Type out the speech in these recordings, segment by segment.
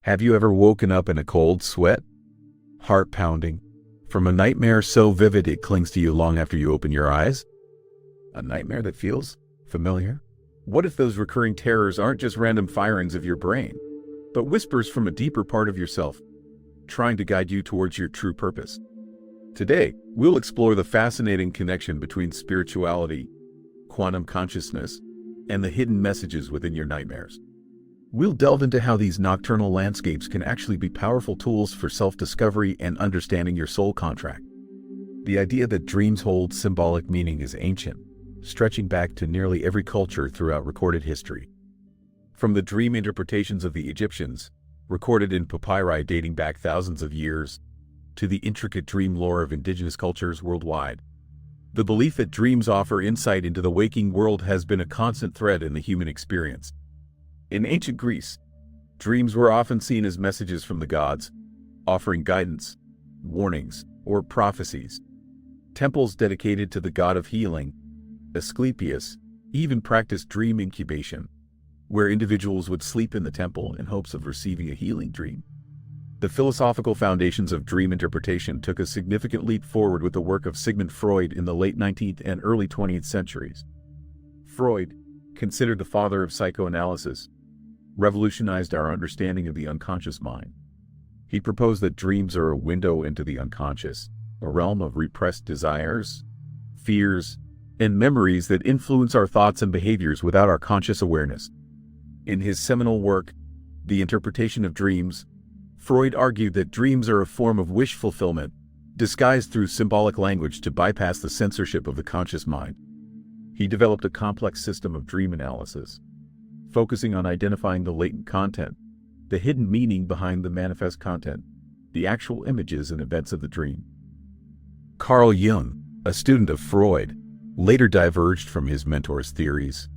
Have you ever woken up in a cold sweat, heart pounding, from a nightmare so vivid it clings to you long after you open your eyes? A nightmare that feels familiar? What if those recurring terrors aren't just random firings of your brain, but whispers from a deeper part of yourself, trying to guide you towards your true purpose? Today, we'll explore the fascinating connection between spirituality, quantum consciousness, and the hidden messages within your nightmares. We'll delve into how these nocturnal landscapes can actually be powerful tools for self-discovery and understanding your soul contract. The idea that dreams hold symbolic meaning is ancient, stretching back to nearly every culture throughout recorded history. From the dream interpretations of the Egyptians, recorded in papyri dating back thousands of years, to the intricate dream lore of indigenous cultures worldwide, the belief that dreams offer insight into the waking world has been a constant thread in the human experience. In ancient Greece, dreams were often seen as messages from the gods, offering guidance, warnings, or prophecies. Temples dedicated to the god of healing, Asclepius, even practiced dream incubation, where individuals would sleep in the temple in hopes of receiving a healing dream. The philosophical foundations of dream interpretation took a significant leap forward with the work of Sigmund Freud in the late 19th and early 20th centuries. Freud, considered the father of psychoanalysis, revolutionized our understanding of the unconscious mind. He proposed that dreams are a window into the unconscious, a realm of repressed desires, fears, and memories that influence our thoughts and behaviors without our conscious awareness. In his seminal work, The Interpretation of Dreams, Freud argued that dreams are a form of wish fulfillment, disguised through symbolic language to bypass the censorship of the conscious mind. He developed a complex system of dream analysis, focusing on identifying the latent content, the hidden meaning behind the manifest content, the actual images and events of the dream. Carl Jung, a student of Freud, later diverged from his mentor's theories,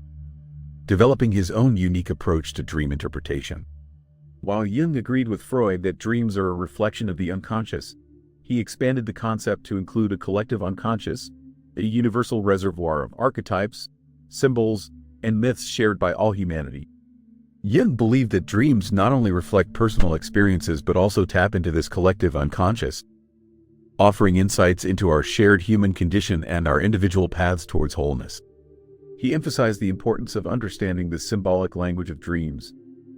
developing his own unique approach to dream interpretation. While Jung agreed with Freud that dreams are a reflection of the unconscious, he expanded the concept to include a collective unconscious, a universal reservoir of archetypes, symbols, and myths shared by all humanity. Jung believed that dreams not only reflect personal experiences but also tap into this collective unconscious, offering insights into our shared human condition and our individual paths towards wholeness. He emphasized the importance of understanding the symbolic language of dreams,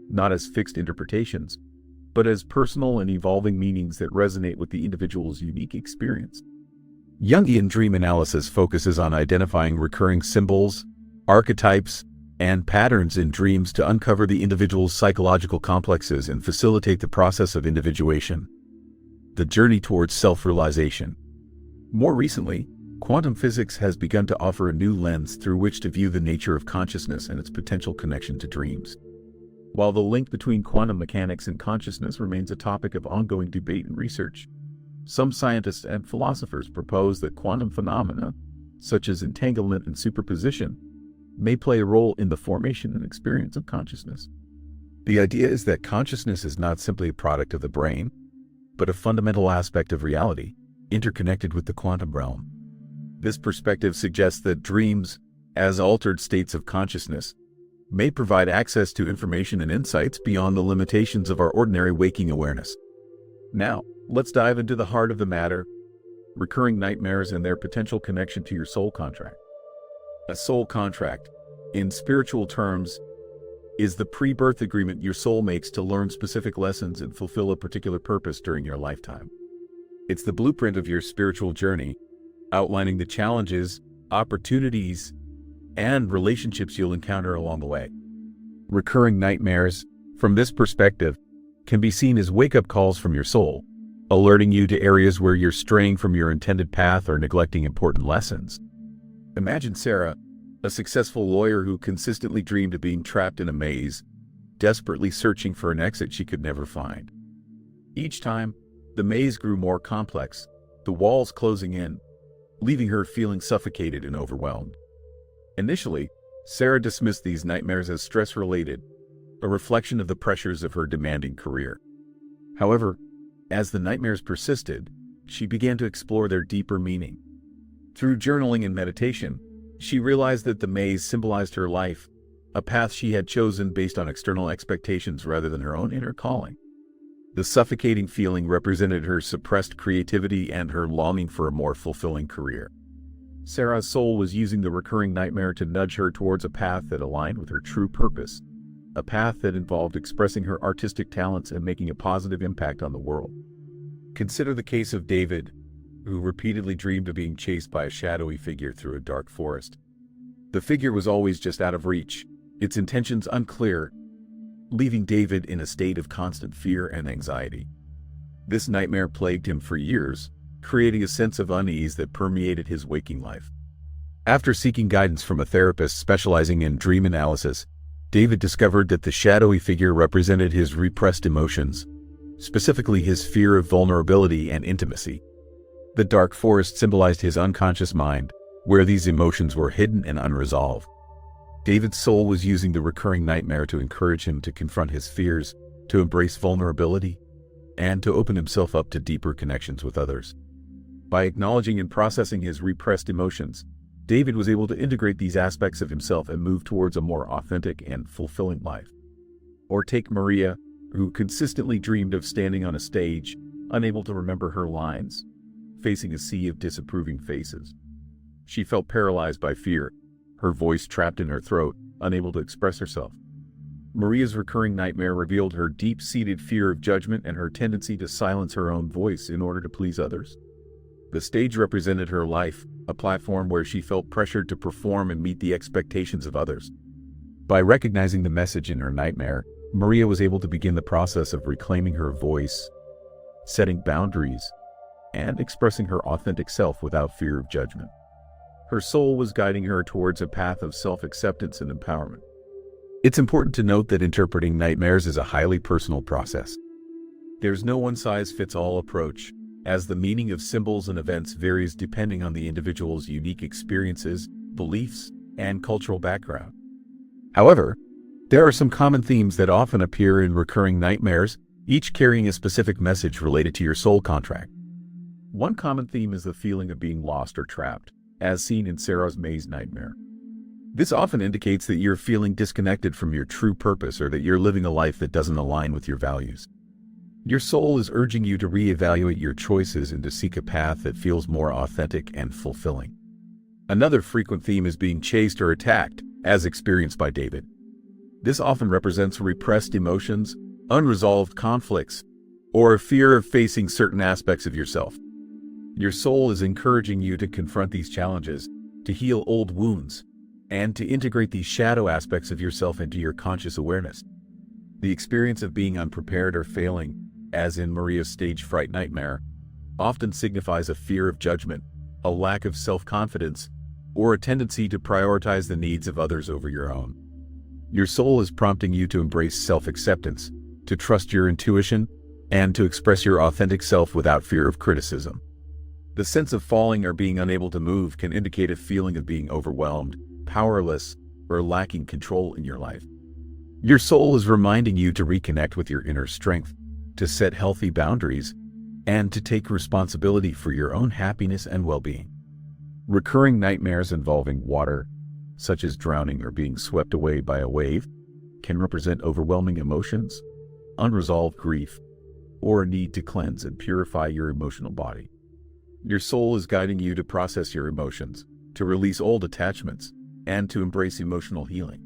not as fixed interpretations, but as personal and evolving meanings that resonate with the individual's unique experience. Jungian dream analysis focuses on identifying recurring symbols, archetypes, and patterns in dreams to uncover the individual's psychological complexes and facilitate the process of individuation, the journey towards self-realization. More recently, quantum physics has begun to offer a new lens through which to view the nature of consciousness and its potential connection to dreams. While the link between quantum mechanics and consciousness remains a topic of ongoing debate and research, some scientists and philosophers propose that quantum phenomena, such as entanglement and superposition, may play a role in the formation and experience of consciousness. The idea is that consciousness is not simply a product of the brain, but a fundamental aspect of reality, interconnected with the quantum realm. This perspective suggests that dreams, as altered states of consciousness, may provide access to information and insights beyond the limitations of our ordinary waking awareness. Now, let's dive into the heart of the matter: recurring nightmares and their potential connection to your soul contract. A soul contract, in spiritual terms, is the pre-birth agreement your soul makes to learn specific lessons and fulfill a particular purpose during your lifetime. It's the blueprint of your spiritual journey, outlining the challenges, opportunities, and relationships you'll encounter along the way. Recurring nightmares, from this perspective, can be seen as wake-up calls from your soul, alerting you to areas where you're straying from your intended path or neglecting important lessons. Imagine Sarah, a successful lawyer who consistently dreamed of being trapped in a maze, desperately searching for an exit she could never find. Each time, the maze grew more complex, the walls closing in, leaving her feeling suffocated and overwhelmed. Initially, Sarah dismissed these nightmares as stress-related, a reflection of the pressures of her demanding career. However, as the nightmares persisted, she began to explore their deeper meaning. Through journaling and meditation, she realized that the maze symbolized her life, a path she had chosen based on external expectations rather than her own inner calling. The suffocating feeling represented her suppressed creativity and her longing for a more fulfilling career. Sarah's soul was using the recurring nightmare to nudge her towards a path that aligned with her true purpose, a path that involved expressing her artistic talents and making a positive impact on the world. Consider the case of David, who repeatedly dreamed of being chased by a shadowy figure through a dark forest. The figure was always just out of reach, its intentions unclear, leaving David in a state of constant fear and anxiety. This nightmare plagued him for years, creating a sense of unease that permeated his waking life. After seeking guidance from a therapist specializing in dream analysis, David discovered that the shadowy figure represented his repressed emotions, specifically his fear of vulnerability and intimacy. The dark forest symbolized his unconscious mind, where these emotions were hidden and unresolved. David's soul was using the recurring nightmare to encourage him to confront his fears, to embrace vulnerability, and to open himself up to deeper connections with others. By acknowledging and processing his repressed emotions, David was able to integrate these aspects of himself and move towards a more authentic and fulfilling life. Or take Maria, who consistently dreamed of standing on a stage, unable to remember her lines, facing a sea of disapproving faces. She felt paralyzed by fear, her voice trapped in her throat, unable to express herself. Maria's recurring nightmare revealed her deep-seated fear of judgment and her tendency to silence her own voice in order to please others. The stage represented her life, a platform where she felt pressured to perform and meet the expectations of others. By recognizing the message in her nightmare, Maria was able to begin the process of reclaiming her voice, setting boundaries, and expressing her authentic self without fear of judgment. Her soul was guiding her towards a path of self-acceptance and empowerment. It's important to note that interpreting nightmares is a highly personal process. There's no one-size-fits-all approach, as the meaning of symbols and events varies depending on the individual's unique experiences, beliefs, and cultural background. However, there are some common themes that often appear in recurring nightmares, each carrying a specific message related to your soul contract. One common theme is the feeling of being lost or trapped, as seen in Sarah's maze nightmare. This often indicates that you're feeling disconnected from your true purpose or that you're living a life that doesn't align with your values. Your soul is urging you to reevaluate your choices and to seek a path that feels more authentic and fulfilling. Another frequent theme is being chased or attacked, as experienced by David. This often represents repressed emotions, unresolved conflicts, or a fear of facing certain aspects of yourself. Your soul is encouraging you to confront these challenges, to heal old wounds, and to integrate these shadow aspects of yourself into your conscious awareness. The experience of being unprepared or failing, as in Maria's stage fright nightmare, often signifies a fear of judgment, a lack of self-confidence, or a tendency to prioritize the needs of others over your own. Your soul is prompting you to embrace self-acceptance, to trust your intuition, and to express your authentic self without fear of criticism. The sense of falling or being unable to move can indicate a feeling of being overwhelmed, powerless, or lacking control in your life. Your soul is reminding you to reconnect with your inner strength, to set healthy boundaries, and to take responsibility for your own happiness and well-being. Recurring nightmares involving water, such as drowning or being swept away by a wave, can represent overwhelming emotions, unresolved grief, or a need to cleanse and purify your emotional body. Your soul is guiding you to process your emotions, to release old attachments, and to embrace emotional healing.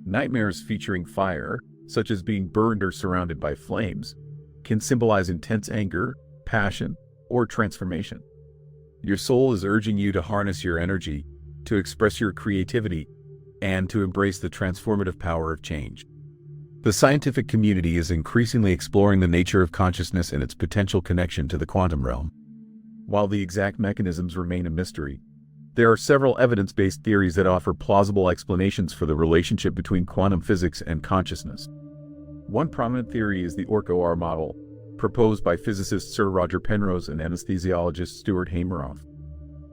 Nightmares featuring fire, such as being burned or surrounded by flames, can symbolize intense anger, passion, or transformation. Your soul is urging you to harness your energy, to express your creativity, and to embrace the transformative power of change. The scientific community is increasingly exploring the nature of consciousness and its potential connection to the quantum realm. While the exact mechanisms remain a mystery, there are several evidence-based theories that offer plausible explanations for the relationship between quantum physics and consciousness. One prominent theory is the ORCO-R model, proposed by physicist Sir Roger Penrose and anesthesiologist Stuart Hameroff.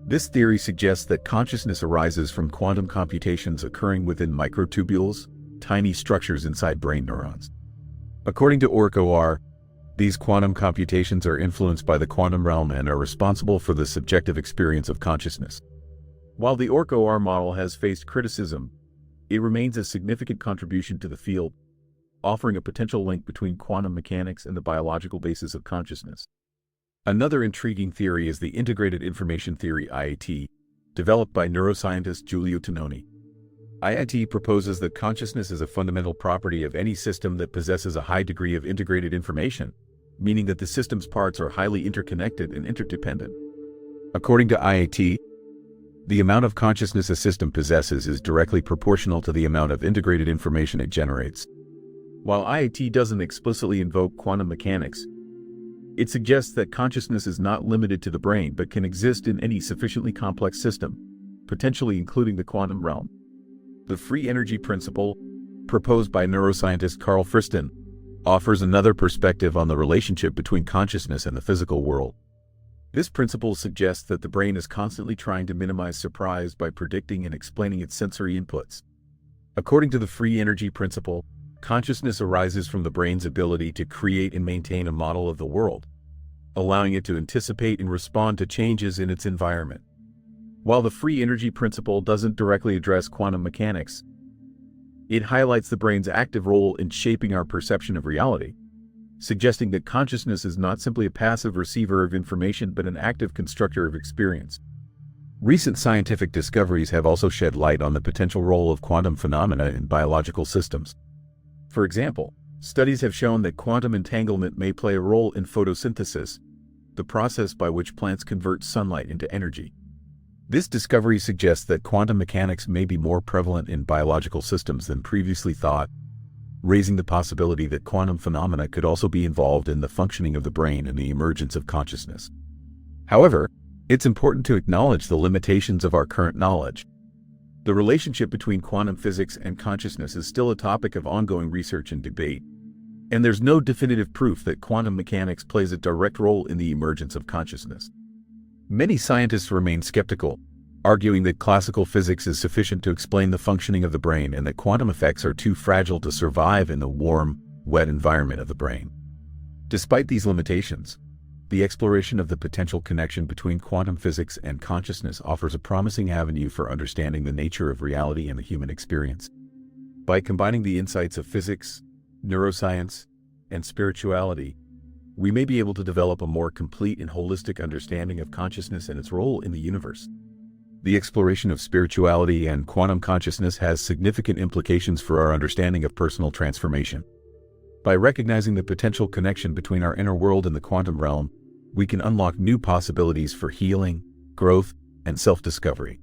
This theory suggests that consciousness arises from quantum computations occurring within microtubules, tiny structures inside brain neurons. According to ORCO-R, these quantum computations are influenced by the quantum realm and are responsible for the subjective experience of consciousness. While the ORCO-R model has faced criticism, it remains a significant contribution to the field, offering a potential link between quantum mechanics and the biological basis of consciousness. Another intriguing theory is the Integrated Information Theory (IIT), developed by neuroscientist Giulio Tononi. IIT proposes that consciousness is a fundamental property of any system that possesses a high degree of integrated information, meaning that the system's parts are highly interconnected and interdependent. According to IIT, the amount of consciousness a system possesses is directly proportional to the amount of integrated information it generates. While IIT doesn't explicitly invoke quantum mechanics, it suggests that consciousness is not limited to the brain but can exist in any sufficiently complex system, potentially including the quantum realm. The free energy principle, proposed by neuroscientist Carl Friston, offers another perspective on the relationship between consciousness and the physical world. This principle suggests that the brain is constantly trying to minimize surprise by predicting and explaining its sensory inputs. According to the free energy principle, consciousness arises from the brain's ability to create and maintain a model of the world, allowing it to anticipate and respond to changes in its environment. While the free energy principle doesn't directly address quantum mechanics, it highlights the brain's active role in shaping our perception of reality, suggesting that consciousness is not simply a passive receiver of information but an active constructor of experience. Recent scientific discoveries have also shed light on the potential role of quantum phenomena in biological systems. For example, studies have shown that quantum entanglement may play a role in photosynthesis, the process by which plants convert sunlight into energy. This discovery suggests that quantum mechanics may be more prevalent in biological systems than previously thought, raising the possibility that quantum phenomena could also be involved in the functioning of the brain and the emergence of consciousness. However, it's important to acknowledge the limitations of our current knowledge. The relationship between quantum physics and consciousness is still a topic of ongoing research and debate, and there's no definitive proof that quantum mechanics plays a direct role in the emergence of consciousness. Many scientists remain skeptical, arguing that classical physics is sufficient to explain the functioning of the brain and that quantum effects are too fragile to survive in the warm, wet environment of the brain. Despite these limitations, the exploration of the potential connection between quantum physics and consciousness offers a promising avenue for understanding the nature of reality and the human experience. By combining the insights of physics, neuroscience, and spirituality, we may be able to develop a more complete and holistic understanding of consciousness and its role in the universe. The exploration of spirituality and quantum consciousness has significant implications for our understanding of personal transformation. By recognizing the potential connection between our inner world and the quantum realm, we can unlock new possibilities for healing, growth, and self-discovery.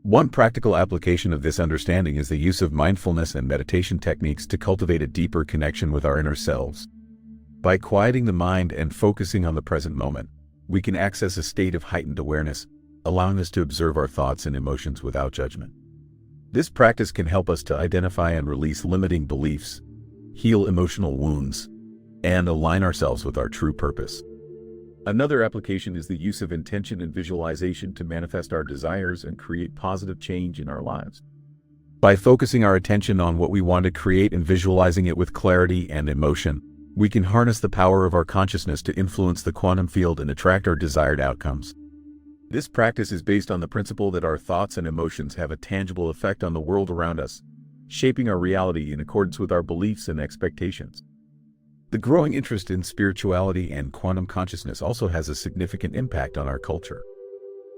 One practical application of this understanding is the use of mindfulness and meditation techniques to cultivate a deeper connection with our inner selves. By quieting the mind and focusing on the present moment, we can access a state of heightened awareness, allowing us to observe our thoughts and emotions without judgment. This practice can help us to identify and release limiting beliefs, heal emotional wounds, and align ourselves with our true purpose. Another application is the use of intention and visualization to manifest our desires and create positive change in our lives. By focusing our attention on what we want to create and visualizing it with clarity and emotion, we can harness the power of our consciousness to influence the quantum field and attract our desired outcomes. This practice is based on the principle that our thoughts and emotions have a tangible effect on the world around us, shaping our reality in accordance with our beliefs and expectations. The growing interest in spirituality and quantum consciousness also has a significant impact on our culture.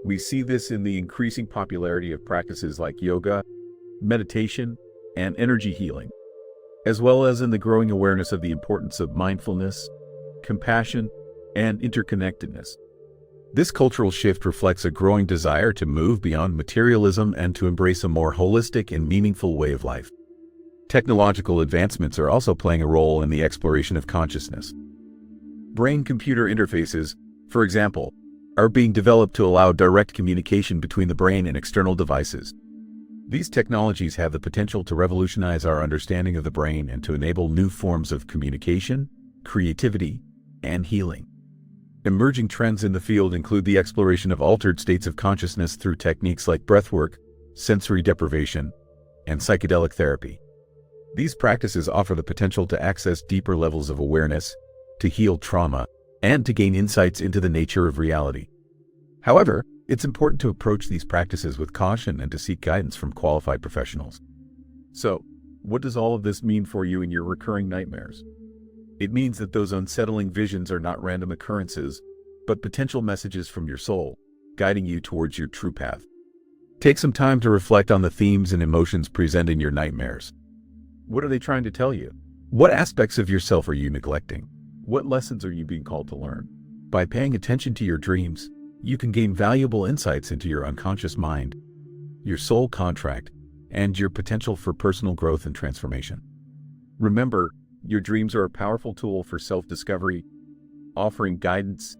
We see this in the increasing popularity of practices like yoga, meditation, and energy healing, as well as in the growing awareness of the importance of mindfulness, compassion, and interconnectedness. This cultural shift reflects a growing desire to move beyond materialism and to embrace a more holistic and meaningful way of life. Technological advancements are also playing a role in the exploration of consciousness. Brain-computer interfaces, for example, are being developed to allow direct communication between the brain and external devices. These technologies have the potential to revolutionize our understanding of the brain and to enable new forms of communication, creativity, and healing. Emerging trends in the field include the exploration of altered states of consciousness through techniques like breathwork, sensory deprivation, and psychedelic therapy. These practices offer the potential to access deeper levels of awareness, to heal trauma, and to gain insights into the nature of reality. However, it's important to approach these practices with caution and to seek guidance from qualified professionals. So, What does all of this mean for you in your recurring nightmares? It means that those unsettling visions are not random occurrences, but potential messages from your soul, guiding you towards your true path. Take some time to reflect on the themes and emotions present in your nightmares. What are they trying to tell you? What aspects of yourself are you neglecting? What lessons are you being called to learn? By paying attention to your dreams, you can gain valuable insights into your unconscious mind, your soul contract, and your potential for personal growth and transformation. Remember, your dreams are a powerful tool for self-discovery, offering guidance,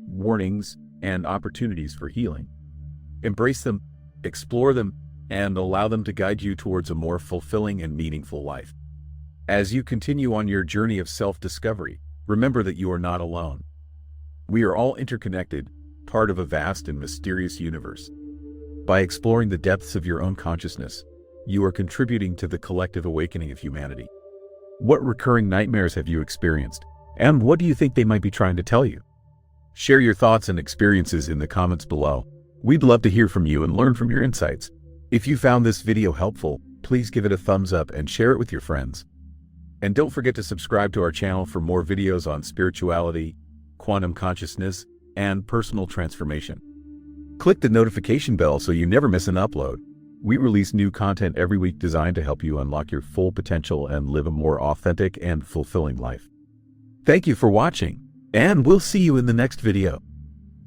warnings, and opportunities for healing. Embrace them, explore them, and allow them to guide you towards a more fulfilling and meaningful life. As you continue on your journey of self-discovery, remember that you are not alone. We are all interconnected, part of a vast and mysterious universe. By exploring the depths of your own consciousness, you are contributing to the collective awakening of humanity. What recurring nightmares have you experienced, and what do you think they might be trying to tell you? Share your thoughts and experiences in the comments below. We'd love to hear from you and learn from your insights. If you found this video helpful, please give it a thumbs up and share it with your friends. And don't forget to subscribe to our channel for more videos on spirituality, quantum consciousness, and personal transformation. Click the notification bell so you never miss an upload. We release new content every week designed to help you unlock your full potential and live a more authentic and fulfilling life. Thank you for watching, and we'll see you in the next video.